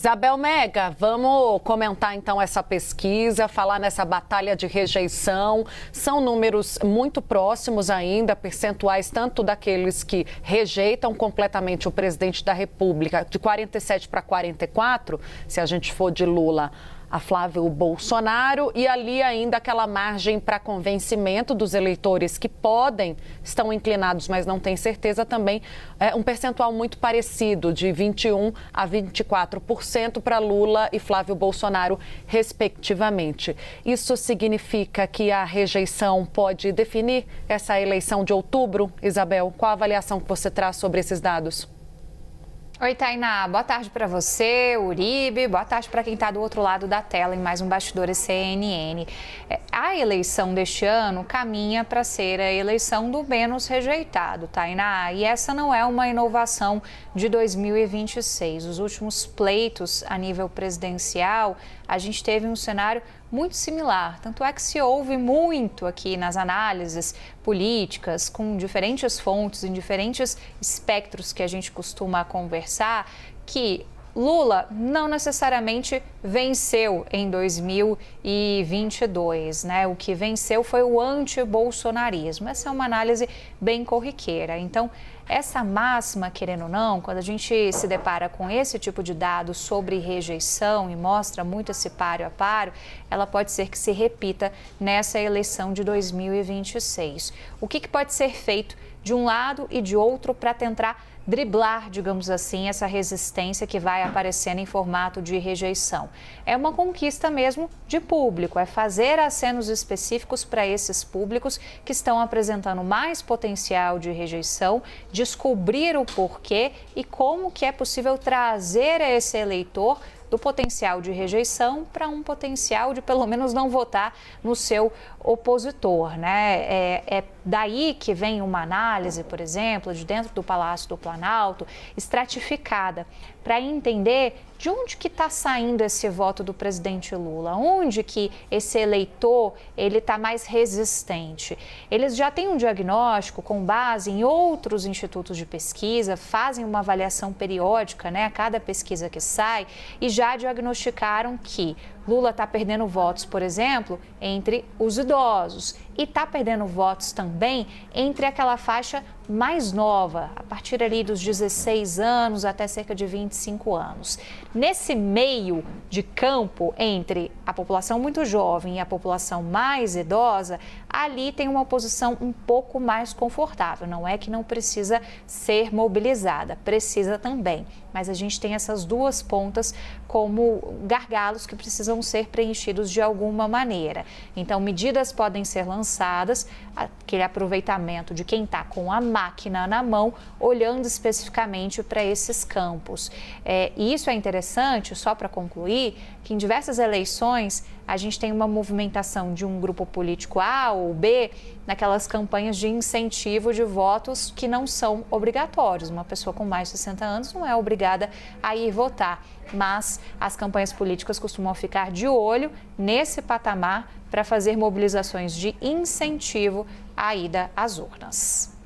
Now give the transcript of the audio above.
Isabel Mega, vamos comentar então essa pesquisa, falar nessa batalha de rejeição. São números muito próximos ainda, percentuais tanto daqueles que rejeitam completamente o presidente da República, de 47 para 44, se a gente for de Lula a Flávio Bolsonaro, e ali ainda aquela margem para convencimento dos eleitores que estão inclinados, mas não têm certeza também, um percentual muito parecido, de 21% a 24% para Lula e Flávio Bolsonaro, respectivamente. Isso significa que a rejeição pode definir essa eleição de outubro? Isabel, qual a avaliação que você traz sobre esses dados? Oi, Tainá. Boa tarde para você, Uribe. Boa tarde para quem está do outro lado da tela em mais um Bastidores CNN. A eleição deste ano caminha para ser a eleição do menos rejeitado, Tainá. E essa não é uma inovação de 2026. Os últimos pleitos a nível presidencial, a gente teve um cenário muito similar. Tanto é que se ouve muito aqui nas análises políticas, com diferentes fontes, em diferentes espectros que a gente costuma conversar, que Lula não necessariamente venceu em 2022, né? O que venceu foi o anti-bolsonarismo. Essa é uma análise bem corriqueira. Então, essa máxima, querendo ou não, quando a gente se depara com esse tipo de dado sobre rejeição e mostra muito esse páreo a páreo, ela pode ser que se repita nessa eleição de 2026. O que pode ser feito de um lado e de outro para tentar driblar, digamos assim, essa resistência que vai aparecendo em formato de rejeição? É uma conquista mesmo de público, é fazer acenos específicos para esses públicos que estão apresentando mais potencial de rejeição, descobrir o porquê e como que é possível trazer esse eleitor do potencial de rejeição para um potencial de pelo menos não votar no seu opositor, né? É daí que vem uma análise, por exemplo, de dentro do Palácio do Planalto, estratificada, para entender de onde que está saindo esse voto do presidente Lula, onde que esse eleitor ele está mais resistente. Eles já têm um diagnóstico com base em outros institutos de pesquisa, fazem uma avaliação periódica, né, a cada pesquisa que sai, e já diagnosticaram que Lula está perdendo votos, por exemplo, entre os idosos e está perdendo votos também entre aquela faixa mais nova, a partir ali dos 16 anos até cerca de 25 anos. Nesse meio de campo entre a população muito jovem e a população mais idosa, ali tem uma posição um pouco mais confortável. Não é que não precisa ser mobilizada, precisa também. Mas a gente tem essas duas pontas como gargalos que precisam ser preenchidos de alguma maneira. Então, medidas podem ser lançadas, aquele aproveitamento de quem está com a máquina na mão, olhando especificamente para esses campos. E isso é interessante, só para concluir, que em diversas eleições a gente tem uma movimentação de um grupo político A ou B naquelas campanhas de incentivo de votos que não são obrigatórios. Uma pessoa com mais de 60 anos não é obrigada a ir votar, mas as campanhas políticas costumam ficar de olho nesse patamar para fazer mobilizações de incentivo à ida às urnas.